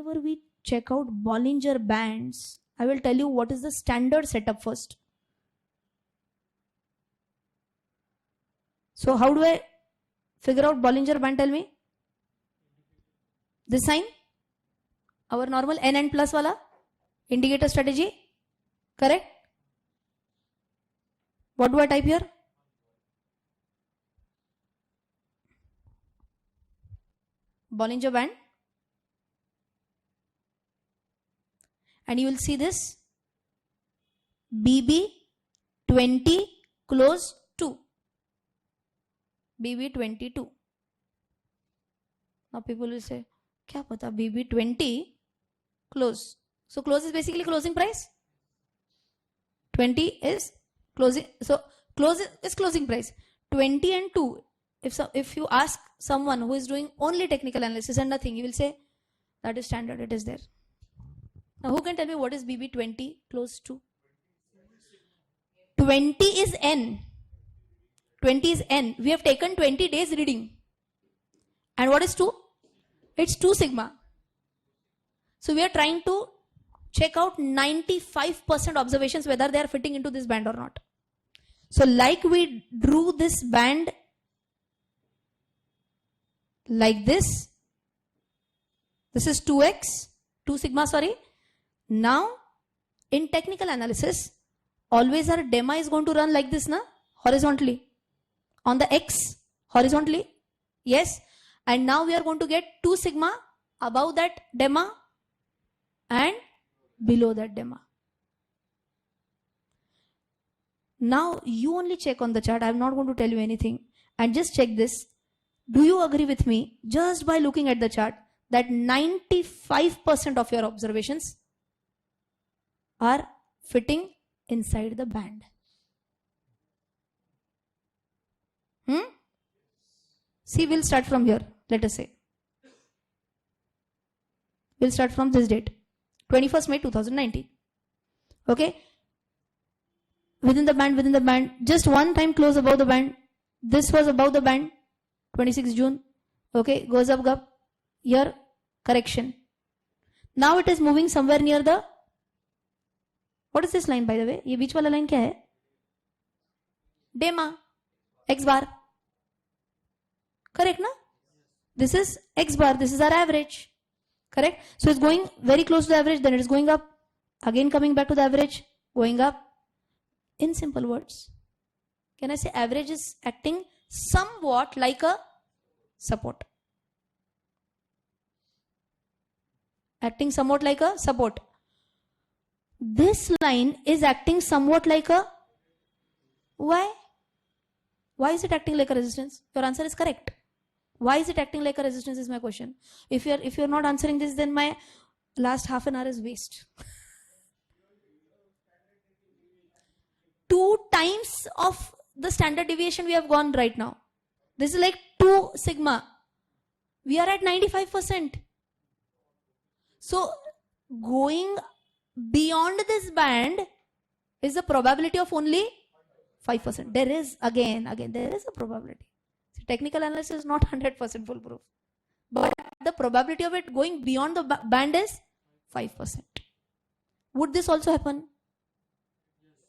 whenever we check out Bollinger Bands, I will tell you what is the standard setup first. So how do I figure out Bollinger Band? Tell me. This sign, our normal N plus wala indicator strategy, correct? What do I type here? Bollinger Band. And you will see this BB20 close 2. BB22. Now people will say, kya pata, BB20 close. So close is basically closing price. 20 is closing. So close is closing price. 20 and 2. If you ask someone who is doing only technical analysis and nothing, he will say that is standard. It is there. Now who can tell me what is BB20 close to? 20 is N. 20 is N. We have taken 20 days reading. And what is 2? It's 2 sigma. So we are trying to check out 95% observations whether they are fitting into this band or not. So like we drew this band like this. This is 2x, 2 sigma, sorry. Now in technical analysis, always our DEMA is going to run like this, na? Horizontally. On the X, horizontally. Yes. And now we are going to get 2 sigma above that DEMA and below that DEMA. Now you only check on the chart. I am not going to tell you anything. And just check this. Do you agree with me just by looking at the chart that 95% of your observations are fitting inside the band? See, we'll start from here. Let us say. We'll start from this date. 21st May 2019. Okay. Within the band. Just one time close above the band. This was above the band. 26 June. Okay. Goes up. Here. Correction. Now it is moving somewhere near the. What is this line, by the way? ये बीच वाला line क्या है? DEMA. X bar. Correct, na? This is X bar. This is our average. Correct? So it's going very close to the average. Then it is going up. Again coming back to the average. Going up. In simple words, can I say average is acting somewhat like a support? Acting somewhat like a support. This line is acting somewhat like a. Why? Why is it acting like a resistance? Your answer is correct. Why is it acting like a resistance is my question. If you're not answering this, then my last half an hour is waste. 2 times of the standard deviation we have gone right now. This is like 2 sigma. We are at 95%. So going beyond this band is the probability of only 5%. There is again there is a probability. So technical analysis is not 100% foolproof, but the probability of it going beyond the band is 5%. Would this also happen?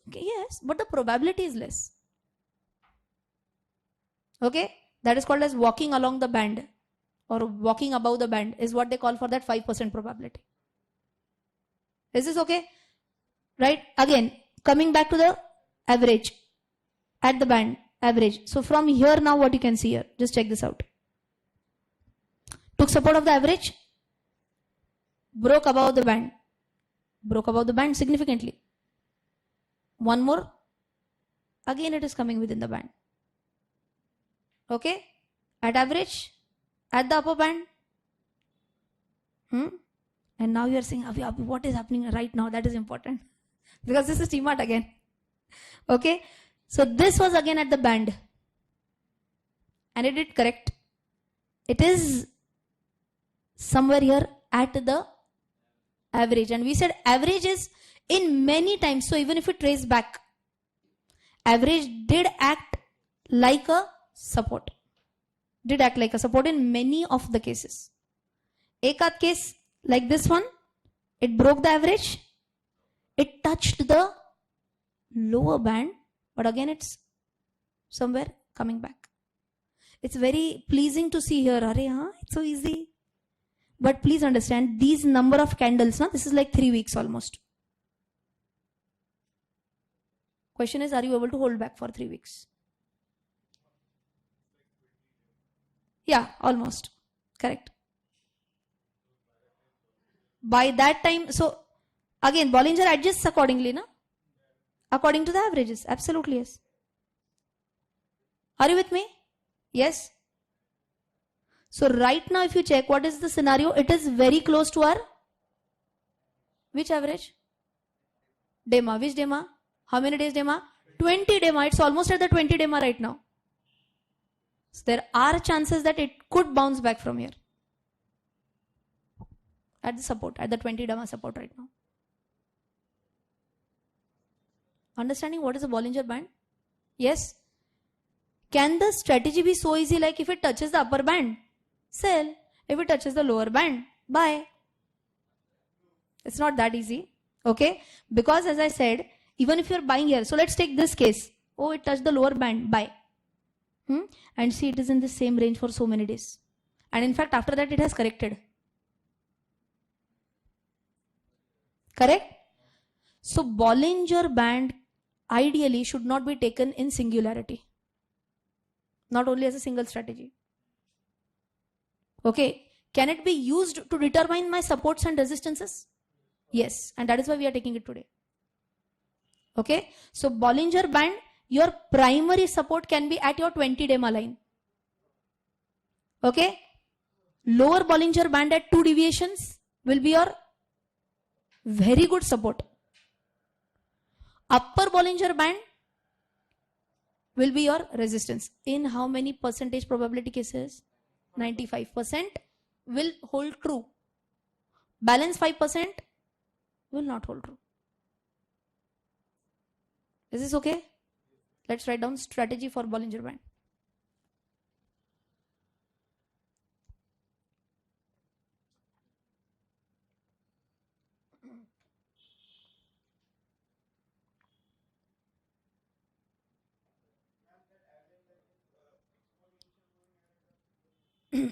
Okay, yes, but the probability is less. Okay, that is called as walking along the band or walking above the band is what they call for that 5% probability. Is this okay? Right? Again, coming back to the average at the band, average. So from here now what you can see here, just check this out. Took support of the average, broke above the band significantly. One more, again it is coming within the band. Okay, at average, at the upper band. And now you are saying, what is happening right now? That is important because this is T-Mart again. Okay, so this was again at the band and it did correct. It is somewhere here at the average, and we said average is in many times. So even if we trace back, average did act like a support. Did act like a support in many of the cases. एक आध case like this one, it broke the average, it touched the lower band, but again it's somewhere coming back. It's very pleasing to see here. It's so easy. But please understand, these number of candles, this is like 3 weeks almost. Question is, are you able to hold back for 3 weeks? Yeah, almost. Correct. By that time, so again, Bollinger adjusts accordingly, na? According to the averages. Absolutely, yes. Are you with me? Yes. So right now, if you check what is the scenario, it is very close to our which average? DEMA. Which DEMA? How many days DEMA? 20 DEMA. It's almost at the 20 DEMA right now. So there are chances that it could bounce back from here. At the support, at the 20 DEMA support right now. Understanding what is a Bollinger Band? Yes. Can the strategy be so easy like if it touches the upper band, sell. If it touches the lower band, buy. It's not that easy. Okay. Because as I said, even if you're buying here, so let's take this case. Oh, it touched the lower band, buy. And see, it is in the same range for so many days. And in fact, after that, it has corrected. Correct? So Bollinger Band ideally should not be taken in singularity. Not only as a single strategy. Okay. Can it be used to determine my supports and resistances? Yes. And that is why we are taking it today. Okay. So Bollinger Band, your primary support can be at your 20 DEMA line. Okay. Lower Bollinger Band at 2 deviations will be your very good support. Upper Bollinger Band will be your resistance. In how many percentage probability cases? 95% will hold true. Balance 5% will not hold true. Is this okay? Let's write down strategy for Bollinger Band.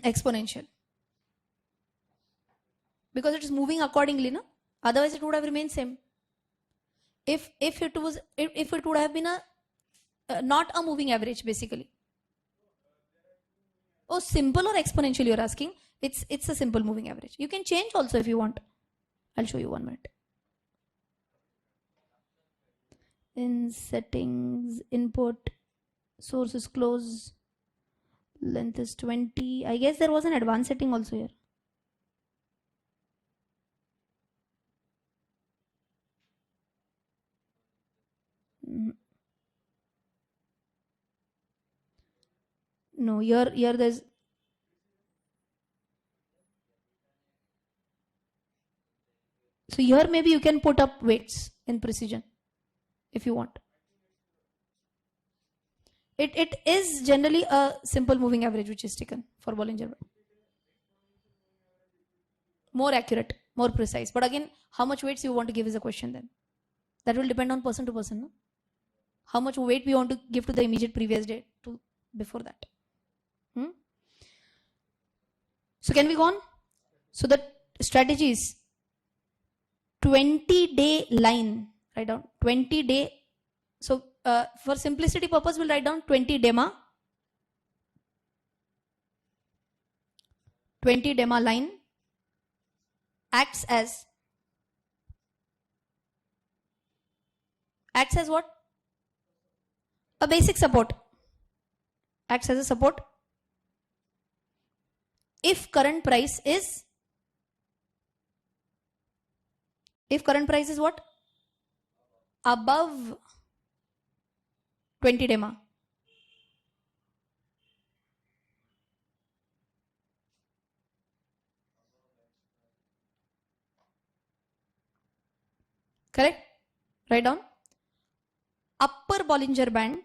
Exponential. Because it is moving accordingly, no? Otherwise it would have remained same. If it would have been a not a moving average basically. Oh, simple or exponential you're asking? It's a simple moving average. You can change also if you want. I'll show you 1 minute. In settings, input, source is close, length is 20. I guess there was an advanced setting also here. No, here there's so here maybe you can put up weights in precision if you want. It is generally a simple moving average which is taken for Bollinger Band. More accurate, more precise. But again, how much weights you want to give is a question then. That will depend on person to person. No? How much weight we want to give to the immediate previous day to before that. So can we go on? So the strategy is 20-day line. Write down 20-day. So for simplicity purpose, we'll write down 20 DEMA. 20 DEMA line acts as what? A basic support. Acts as a support. If current price is what? Above 20 DEMA. Correct? Write down. Upper Bollinger Band.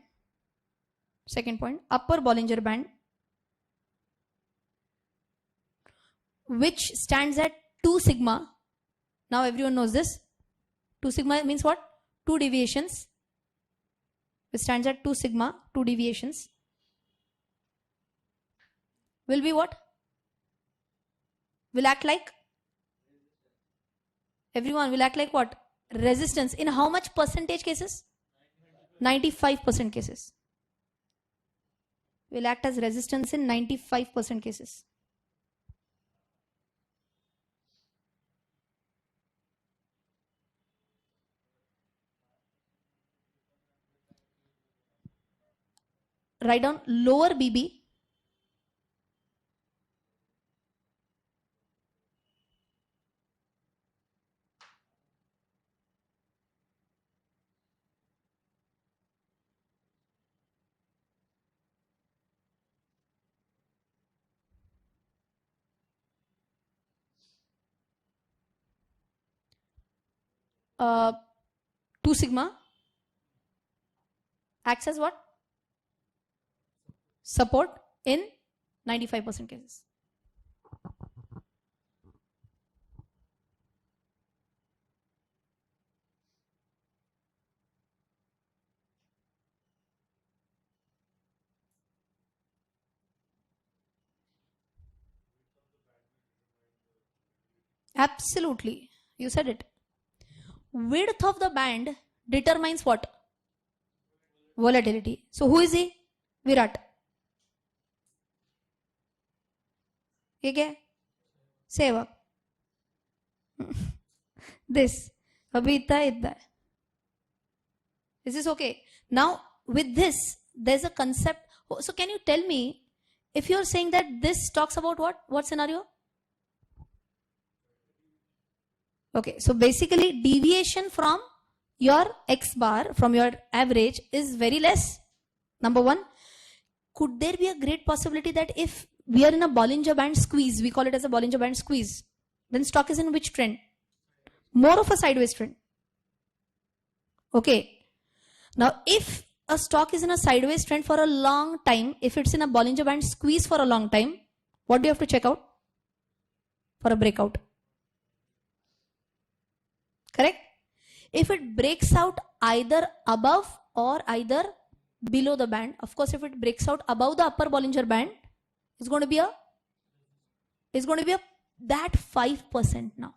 Second point. Upper Bollinger Band, which stands at 2 2 sigma. Now everyone knows this. 2 sigma means what? 2 deviations. It stands at 2 sigma, 2 deviations. Will be what? Will act like? Everyone will act like what? Resistance. In how much percentage cases? 95% cases. Will act as resistance in 95% cases. Write down lower BB. Uh, 2 sigma acts as what? Support in 95% cases. Absolutely. You said it. Width of the band determines what? Volatility. So who is he? Virat. ठीक है? सेवक. This. अभी इतना. This is okay. Now with this, there's a concept. So can you tell me, if you're saying that this talks about what? What scenario? Okay, so basically deviation from your X bar, from your average, is very less. Number one. Could there be a great possibility that if we are in a Bollinger Band squeeze, we call it as a Bollinger Band squeeze, then stock is in which trend? More of a sideways trend. Okay. Now if a stock is in a sideways trend for a long time, if it's in a Bollinger Band squeeze for a long time, what do you have to check out? For a breakout. Correct? If it breaks out either above or either below the band, of course if it breaks out above the upper Bollinger Band, it's going to be that 5% now.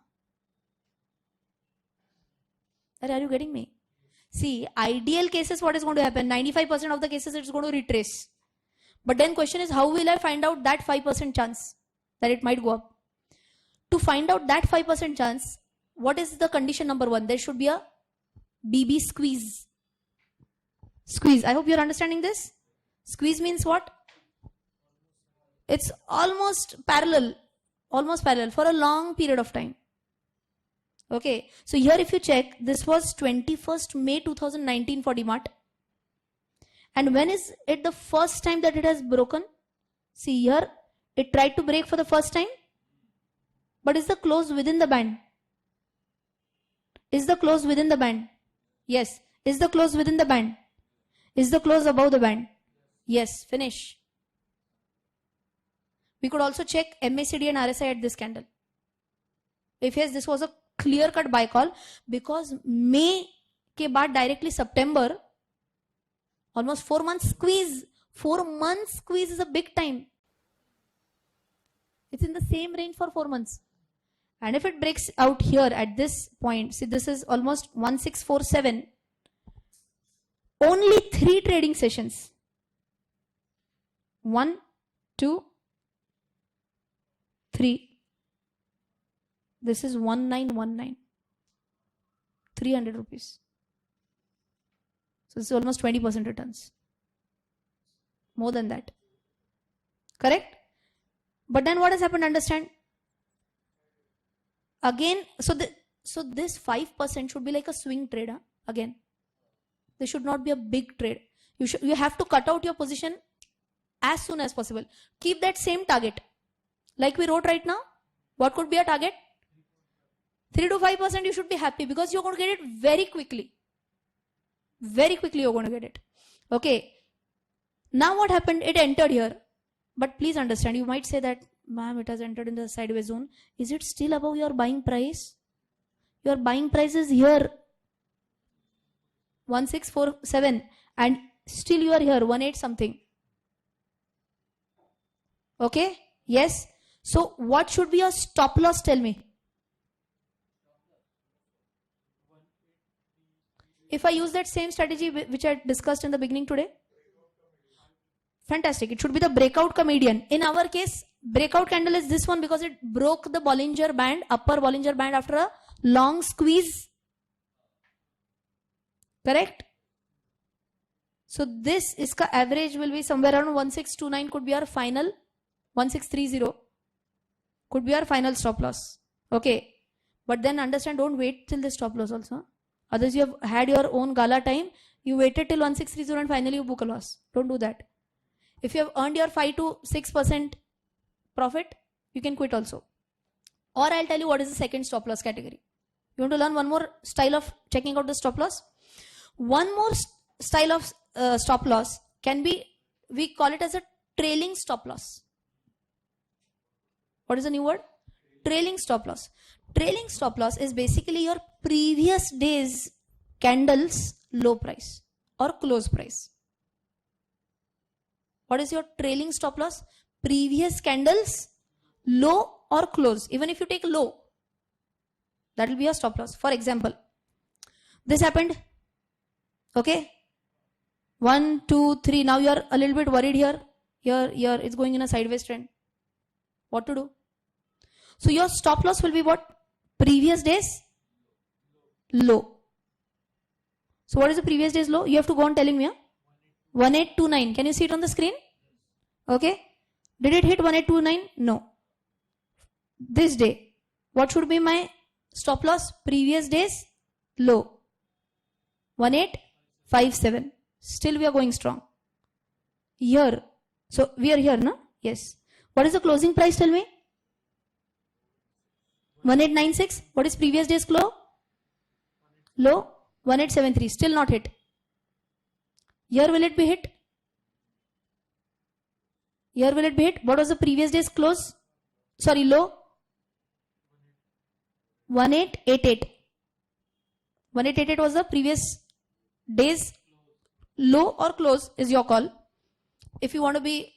Are you getting me? See, ideal cases, what is going to happen? 95% of the cases it's going to retrace. But then question is, how will I find out that 5% chance that it might go up? To find out that 5% chance, what is the condition number one? There should be a BB squeeze. Squeeze. I hope you're understanding this. Squeeze means what? It's almost parallel for a long period of time. Okay. So here if you check, this was 21st May 2019 for DMart. And when is it the first time that it has broken? See here, it tried to break for the first time. But is the close within the band? Is the close within the band? Yes. Is the close within the band? Is the close above the band? Yes. Finish. We could also check MACD and RSI at this candle. If yes, this was a clear-cut buy call, because May के बाद directly September, almost 4 months squeeze. 4 months squeeze is a big time. It's in the same range for 4 months. And if it breaks out here at this point, see this is almost 1647. Only 3 trading sessions. 1, 2, 3. This is 1919. 300 rupees. So this is almost 20% returns. More than that. Correct? But then what has happened? Understand? Again, so this 5% should be like a swing trade. Huh? Again, this should not be a big trade. You have to cut out your position as soon as possible. Keep that same target. Like we wrote right now. What could be a target? 3 to 5% you should be happy, because you're going to get it very quickly. Very quickly you're going to get it. Okay. Now what happened? It entered here. But please understand, you might say that ma'am, it has entered in the sideways zone. Is it still above your buying price? Your buying price is here 1647 and still you are here 18 something. Okay, yes. So what should be your stop loss? Tell me. If I use that same strategy which I discussed in the beginning today, fantastic. It should be the breakout comedian. In our case, breakout candle is this one because it broke the Bollinger Band, upper Bollinger Band after a long squeeze. Correct? So this iska average will be somewhere around 1629 could be our final, 1630 could be our final stop loss. Okay. But then understand, don't wait till the stop loss also. Otherwise you have had your own gala time. You waited till 1630 and finally you book a loss. Don't do that. If you have earned your 5 to 6% profit, you can quit also. Or I'll tell you what is the second stop loss category. You want to learn one more style of checking out the stop loss? One more style of stop loss can be, we call it as a trailing stop loss. What is the new word? Trailing stop loss. Trailing stop loss is basically your previous day's candle's low price or close price. What is your trailing stop loss? Previous candle's low or close. Even if you take low, that will be your stop loss. For example, this happened. Okay. 1, 2, 3. Now you are a little bit worried here. Here, it's going in a sideways trend. What to do? So your stop loss will be what? Previous day's low. So what is the previous day's low? You have to go on telling me. 1829. Can you see it on the screen? Okay. Did it hit 1829? No. This day. What should be my stop loss? Previous day's low. 1857. Still we are going strong. Here. So we are here, no? Yes. What is the closing price? Tell me. 1896. What is previous day's low? Low. 1873. Still not hit. Here will it be hit? Here will it be hit? What was the previous day's close? Sorry, low? 1888. 1888 was the previous day's low or close is your call. If you want to be,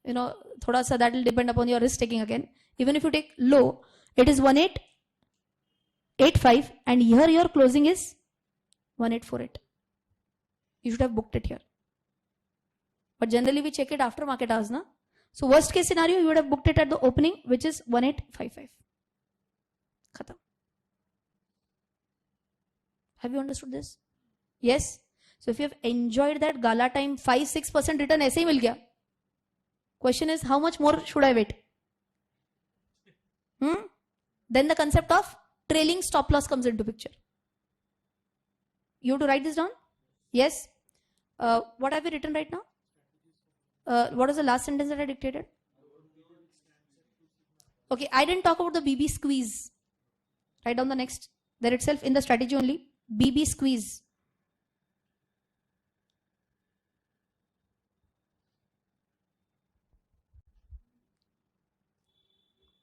thoda sa that will depend upon your risk taking again. Even if you take low, it is 1885 and here your closing is 1848. You should have booked it here. But generally we check it after market hours, na? So worst case scenario, you would have booked it at the opening, which is 1855. Khatam. Have you understood this? Yes. So if you have enjoyed that gala time, 5-6% return aise hi mil gaya. Question is, how much more should I wait? Then the concept of trailing stop loss comes into picture. You have to write this down? Yes. What have we written right now? What was the last sentence that I dictated? Okay, I didn't talk about the BB squeeze. Write down the next. There itself in the strategy only. BB squeeze.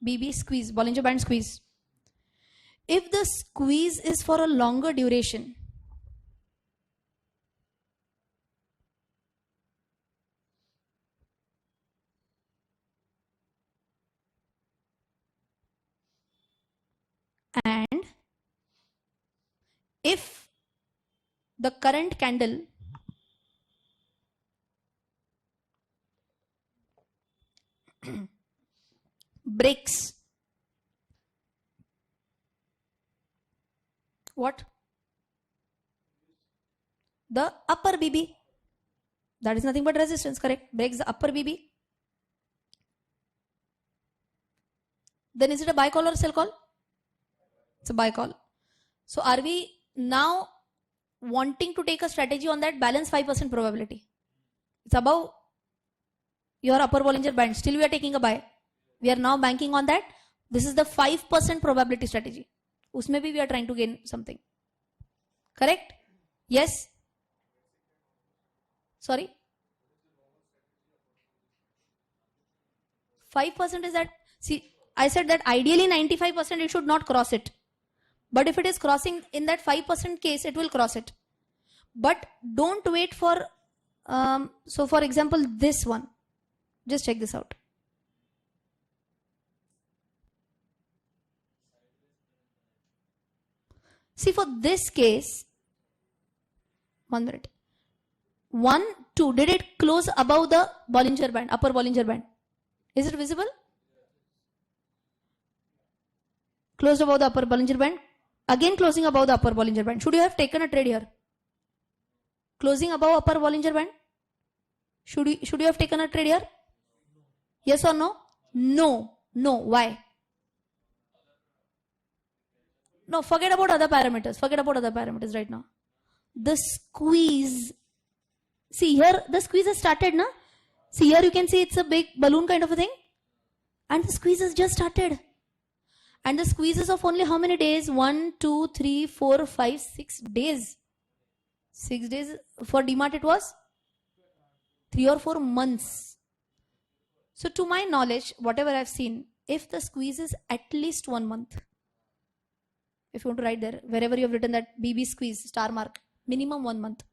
BB squeeze, Bollinger Band squeeze. If the squeeze is for a longer duration, and if the current candle breaks what? The upper BB. That is nothing but resistance, correct? Breaks the upper BB. Then is it a buy call or sell call? It's a buy call. So are we now wanting to take a strategy on that balance 5% probability? It's above your upper Bollinger Band. Still we are taking a buy. We are now banking on that. This is the 5% probability strategy. Usme bhi we are trying to gain something. Correct? Yes? Sorry? 5% is that. See, I said that ideally 95% it should not cross it. But if it is crossing in that 5% case, it will cross it. But don't wait for, so for example, this one. Just check this out. See, for this case, 1 minute. 1, 2, did it close above the Bollinger Band, upper Bollinger Band? Is it visible? Closed above the upper Bollinger Band. Again closing above the upper Bollinger Band. Should you have taken a trade here? Closing above upper Bollinger Band? Should you have taken a trade here? Yes or no? No. No. Why? No, forget about other parameters. Forget about other parameters right now. The squeeze. See here, the squeeze has started, na? See here, you can see it's a big balloon kind of a thing. And the squeeze has just started. And the squeeze is of only how many days? 1, 2, 3, 4, 5, 6 days. 6 days. For DMART it was 3 or 4 months. So to my knowledge, whatever I've seen, if the squeeze is at least 1 month, if you want to write there, wherever you have written that BB squeeze, star mark, minimum 1 month.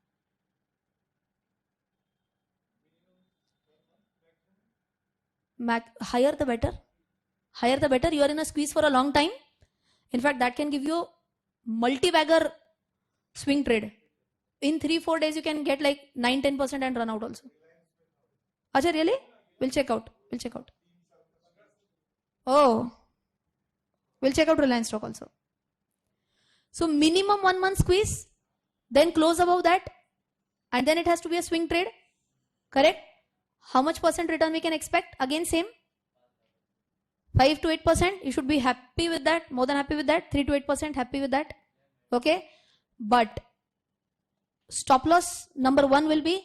Higher the better. Higher the better. You are in a squeeze for a long time. In fact, that can give you multi-bagger swing trade. In 3-4 days, you can get like 9-10% and run out also. Acha, really? We'll check out. We'll check out. Oh. We'll check out Reliance stock also. So minimum 1 month squeeze, then close above that, and then it has to be a swing trade. Correct? How much percent return we can expect? Again, same. 5 to 8%. You should be happy with that. More than happy with that. 3 to 8% happy with that. Okay. But stop loss number 1 will be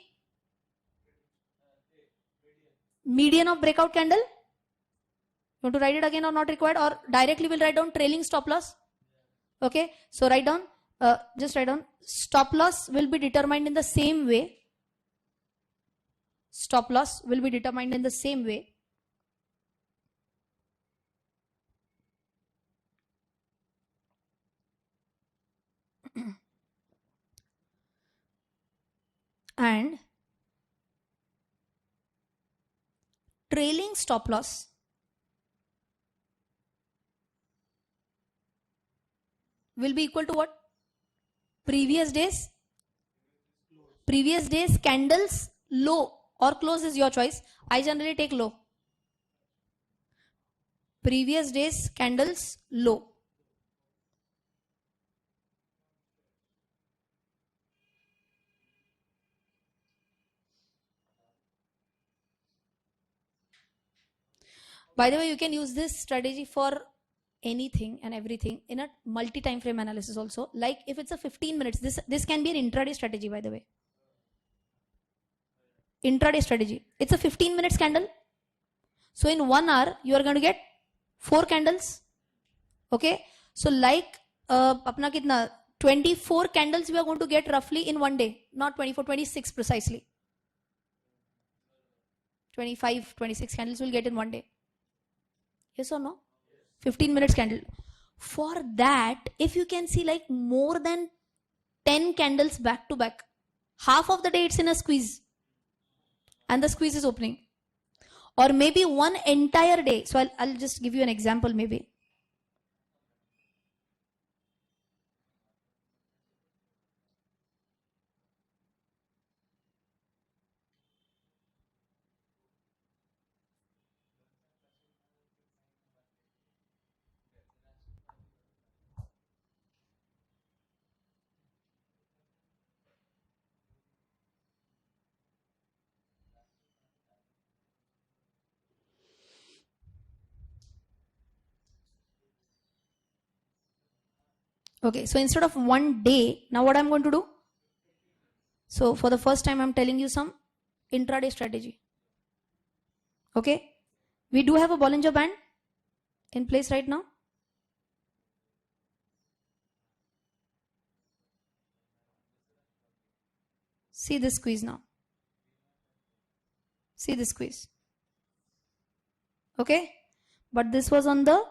median of breakout candle. You want to write it again or not required? Or directly we'll write down trailing stop loss. Okay. So write down. Just write down. Stop loss will be determined in the same way. Stop loss will be determined in the same way. And trailing stop loss will be equal to what? Previous days candles low or close is your choice. I generally take low. Previous days candles low. By the way, you can use this strategy for anything and everything in a multi-time frame analysis also. Like if it's a 15 minutes, this can be an intraday strategy, by the way. Intraday strategy. It's a 15 minutes candle. So in 1 hour, you are going to get 4 candles. Okay. So like, apna kitna, 24 candles we are going to get roughly in 1 day. Not 24, 26 precisely. 25, 26 candles we'll get in 1 day. Yes or no? 15 minutes candle. For that, if you can see like more than 10 candles back to back, half of the day it's in a squeeze. And the squeeze is opening. Or maybe one entire day. So I'll just give you an example maybe. Okay, so instead of 1 day, now what I'm going to do? So for the first time, I'm telling you some intraday strategy. Okay, we do have a Bollinger Band in place right now. See this squeeze now. See this squeeze. Okay, but this was on the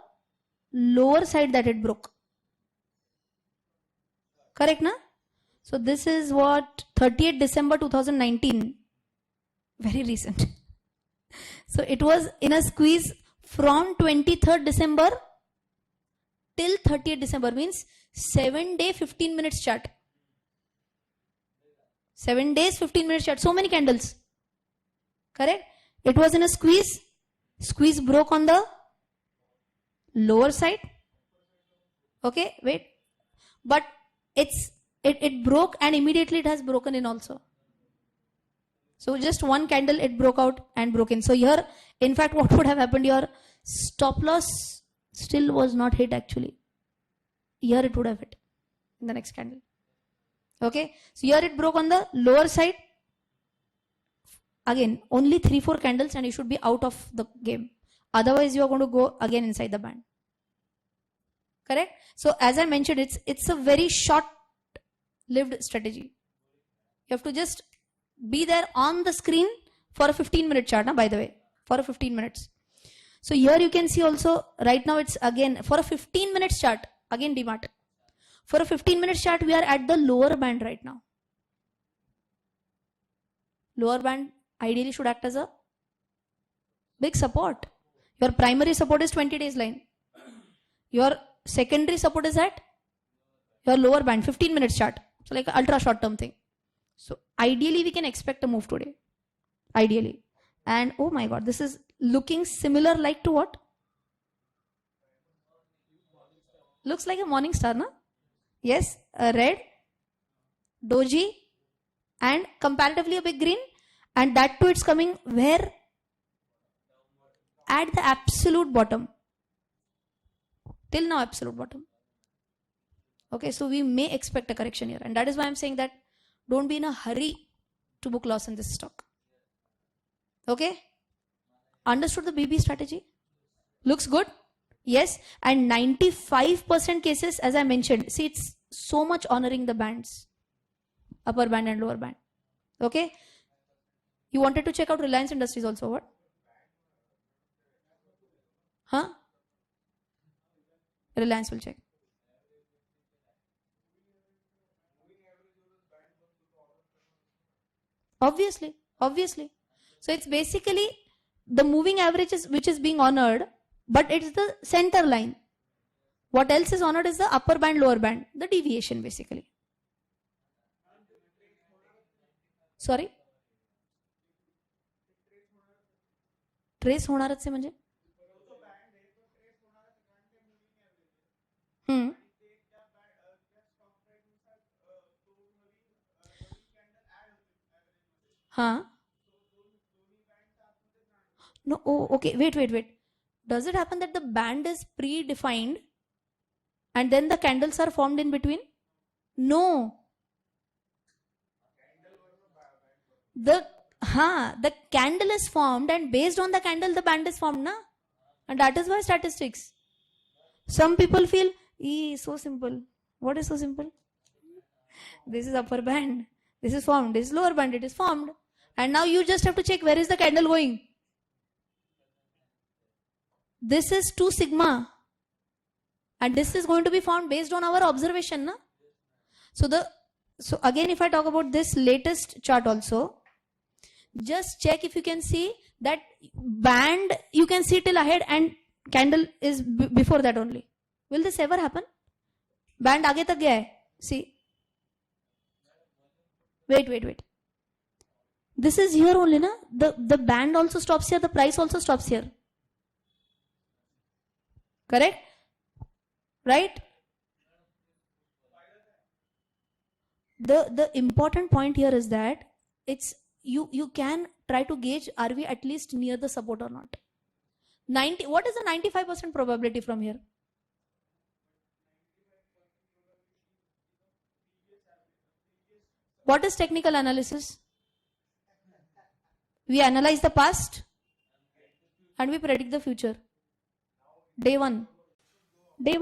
lower side that it broke. Correct, na? So this is what 30th December 2019, very recent. So it was in a squeeze from 23rd December till 30th December, means 7 day 15 minutes chart. 7 days 15 minutes chart, so many candles. Correct? It was in a squeeze. Squeeze broke on the lower side. Okay, wait. But it broke and immediately it has broken in also. So just one candle, it broke out and broke in. So here, in fact, what would have happened? Your stop loss still was not hit actually. Here it would have hit in the next candle. Okay, so here it broke on the lower side. Again, only 3-4 candles and you should be out of the game. Otherwise, you are going to go again inside the band. Correct? So as I mentioned, it's a very short-lived strategy. You have to just be there on the screen for a 15-minute chart, by the way, for a 15 minutes. So here you can see also, right now it's again, for a 15 minutes chart, again DMART. For a 15 minutes chart, we are at the lower band right now. Lower band ideally should act as a big support. Your primary support is 20 days line. Your secondary support is at your lower band, 15 minutes chart. So like an ultra short term thing. So ideally we can expect a move today. Ideally. And oh my god, this is looking similar like to what? Looks like a morning star, na? Yes, a red, doji, and comparatively a big green. And that too it's coming where? At the absolute bottom. Till now absolute bottom. Okay, so we may expect a correction here. And that is why I'm saying that don't be in a hurry to book loss in this stock. Okay? Understood the BB strategy? Looks good? Yes. And 95% cases, as I mentioned, see, it's so much honoring the bands. Upper band and lower band. Okay? You wanted to check out Reliance Industries also, what? Huh? Reliance will check. Obviously. So it's basically the moving averages which is being honored, but it's the center line. What else is honored is the upper band, lower band, the deviation basically. Sorry? Trace होणारच से म्हणजे? Huh? No, oh, okay, wait. Does it happen that the band is predefined and then the candles are formed in between? No. The candle is formed and based on the candle the band is formed, na? And that is why statistics. Some people feel, so simple. What is so simple? This is upper band. This is formed. This is lower band. It is formed. And now you just have to check where is the candle going. This is 2 sigma. And this is going to be formed based on our observation, na? So again, if I talk about this latest chart also, just check if you can see that band, you can see till ahead and candle is before that only. Will this ever happen? Band aage tak gaya hai. See. Wait. This is here only, na? The band also stops here, the price also stops here. Correct? Right? The important point here is that it's you can try to gauge, are we at least near the support or not? What is the 95% probability from here? What is technical analysis? We analyze the past and we predict the future. Day one. We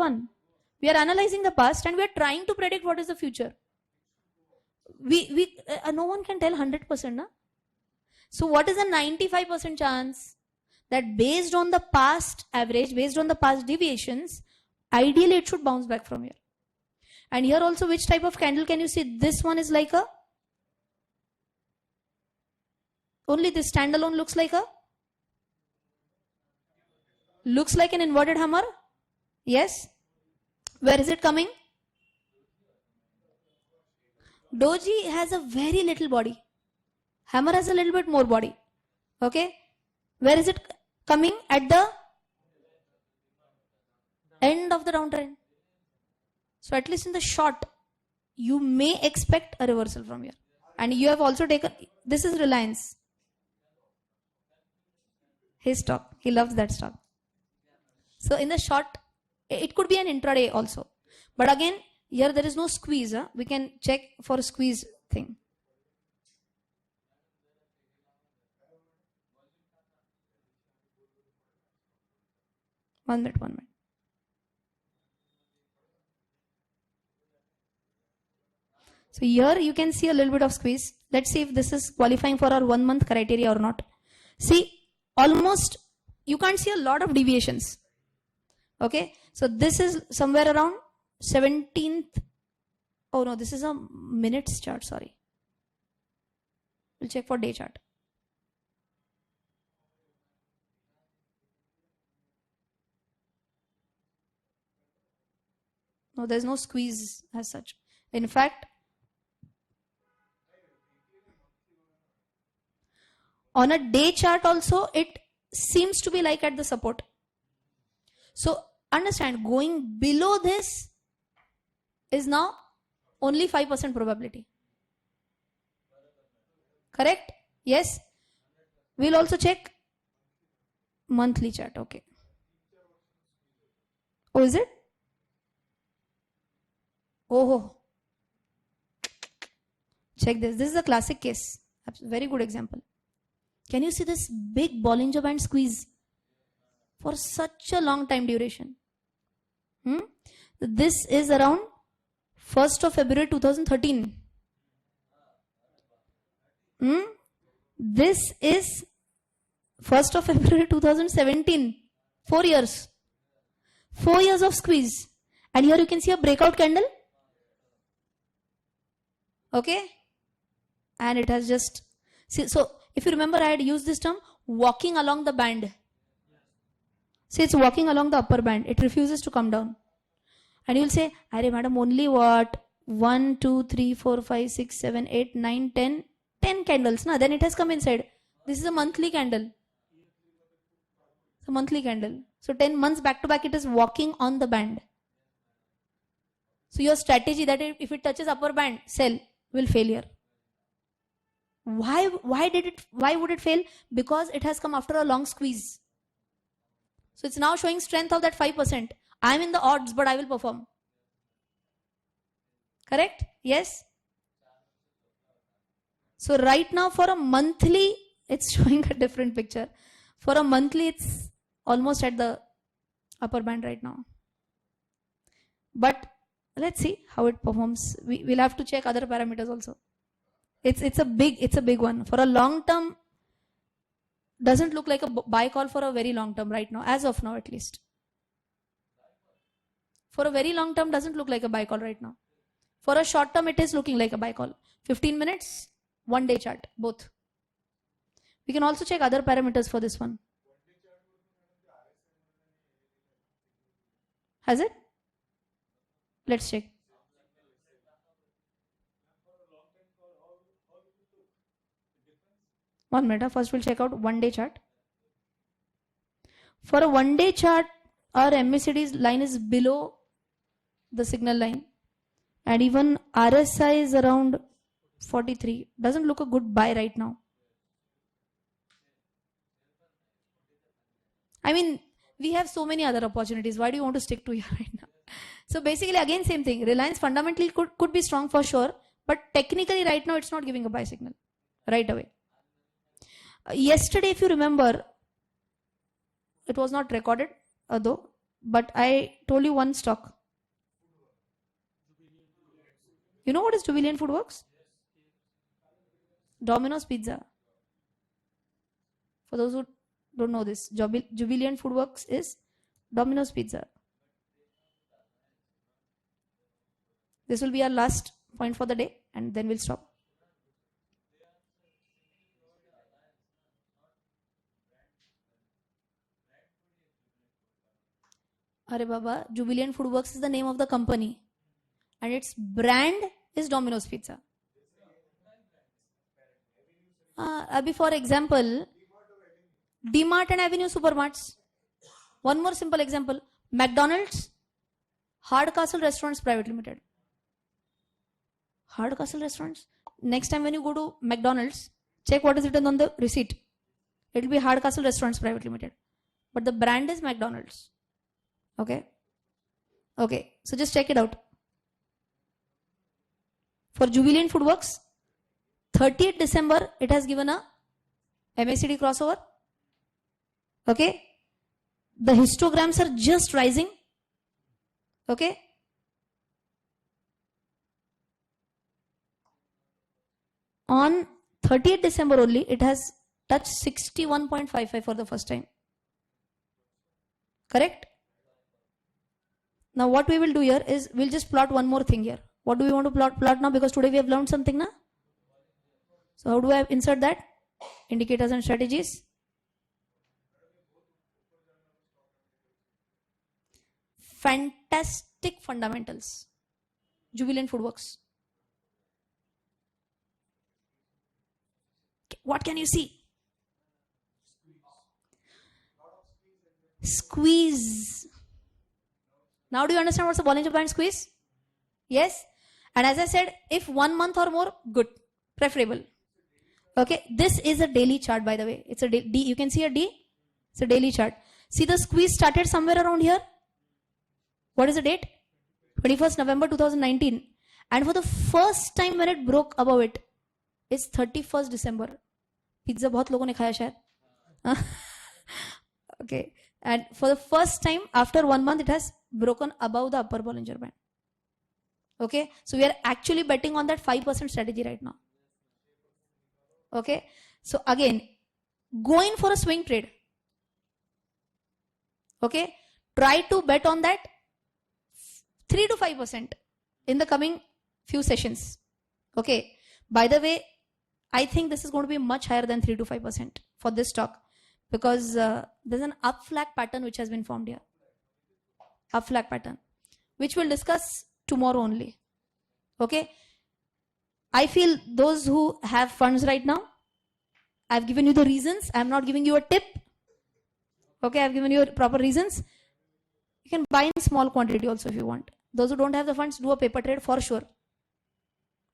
are analyzing the past and we are trying to predict what is the future. No one can tell 100%, na? So what is a 95% chance that based on the past average, based on the past deviations, ideally it should bounce back from here. And here also, which type of candle can you see? This one is like a, only this standalone looks like an inverted hammer. Yes. Where is it coming? Doji has a very little body. Hammer has a little bit more body. Okay. Where is it coming? At the end of the downtrend. So at least in the short, you may expect a reversal from here. And you have also taken, this is Reliance. His stock. He loves that stock. So in the short, it could be an intraday also. But again, here there is no squeeze. We can check for a squeeze thing. One minute. So here you can see a little bit of squeeze. Let's see if this is qualifying for our 1 month criteria or not. See, almost you can't see a lot of deviations. Okay, so this is somewhere around 17th. Oh no, this is a minutes chart, sorry. We'll check for day chart. No, there's no squeeze as such. In fact, on a day chart also, it seems to be like at the support. So understand, going below this is now only 5% probability. Correct? Yes. We'll also check monthly chart. Okay. Oh, is it? Oh. Check this. This is a classic case. Very good example. Can you see this big Bollinger Band squeeze for such a long time duration? This is around 1st of February 2013. This is 1st of February 2017. 4 years. 4 years of squeeze. And here you can see a breakout candle. Okay. And it has just, see, so if you remember, I had used this term, walking along the band. See, it's walking along the upper band. It refuses to come down. And you will say, Arey madam, only what? 1, 2, 3, 4, 5, 6, 7, 8, 9, 10. 10 candles. Na? Then it has come inside. This is a monthly candle. It's a monthly candle. So 10 months back to back, it is walking on the band. So your strategy that if it touches upper band, sell, will fail here. Why would it fail? Because it has come after a long squeeze. So it's now showing strength of that 5%. I'm in the odds, but I will perform. Correct? Yes? So right now for a monthly, it's showing a different picture. For a monthly, it's almost at the upper band right now. But let's see how it performs. We'll have to check other parameters also. It's a big one. For a long term, doesn't look like a buy call for a very long term right now, as of now at least. For a very long term, doesn't look like a buy call right now. For a short term, it is looking like a buy call. 15 minutes, 1 day chart, both. We can also check other parameters for this one. Has it? Let's check. One minute. First, we'll check out 1 day chart. For a 1 day chart, our MACD's line is below the signal line. And even RSI is around 43. Doesn't look a good buy right now. I mean, we have so many other opportunities. Why do you want to stick to here right now? So basically, again, same thing. Reliance fundamentally could be strong for sure. But technically, right now, it's not giving a buy signal right away. Yesterday, if you remember, it was not recorded though, but I told you one stock. You know what is Jubilant FoodWorks? Domino's Pizza. For those who don't know this. Jubilant Foodworks is Domino's Pizza. This will be our last point for the day, and then we'll stop. Arey Baba, Jubilant Foodworks is the name of the company, and its brand is Domino's Pizza. For example, DMart and Avenue Supermarts. One more simple example: McDonald's, Hardcastle Restaurants Private Limited. Hardcastle Restaurants. Next time when you go to McDonald's, check what is written on the receipt. It will be Hardcastle Restaurants Private Limited, but the brand is McDonald's. Okay. So just check it out. For Jubilant Foodworks, 30th December, it has given a MACD crossover. Okay. The histograms are just rising. Okay. On 30th December only, it has touched 61.55 for the first time. Correct? Now what we will do here is, we'll just plot one more thing here. What do we want to plot now? Because today we have learned something now. So how do I insert that? Indicators and strategies. Fantastic fundamentals. Jubilant Foodworks. What can you see? Squeeze. Now do you understand what's the Bollinger Band squeeze? Yes. And as I said, if 1 month or more, good, preferable. Okay. This is a daily chart, by the way. It's a D. You can see a D. It's a daily chart. See, the squeeze started somewhere around here. What is the date? 21st November 2019. And for the first time when it broke above it, it's 31st December. Pizza बहुत लोगों ने खाया शायद. Okay. And for the first time after 1 month, it has broken above the upper Bollinger Band. Okay. So we are actually betting on that 5% strategy right now. Okay. So again, go in for a swing trade. Okay. Try to bet on that 3 to 5% in the coming few sessions. Okay. By the way, I think this is going to be much higher than 3 to 5% for this stock, because there's an up flag pattern which has been formed here. Up flag pattern, which we'll discuss tomorrow only. Okay. I feel those who have funds right now, I've given you the reasons. I'm not giving you a tip. Okay. I've given you proper reasons. You can buy in small quantity also if you want. Those who don't have the funds, do a paper trade for sure.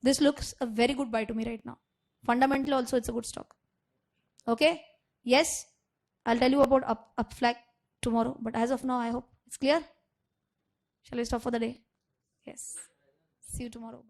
This looks a very good buy to me right now. Fundamentally also, it's a good stock. Okay. Yes. I'll tell you about up flag tomorrow. But as of now, I hope it's clear. Shall we stop for the day? Yes. See you tomorrow.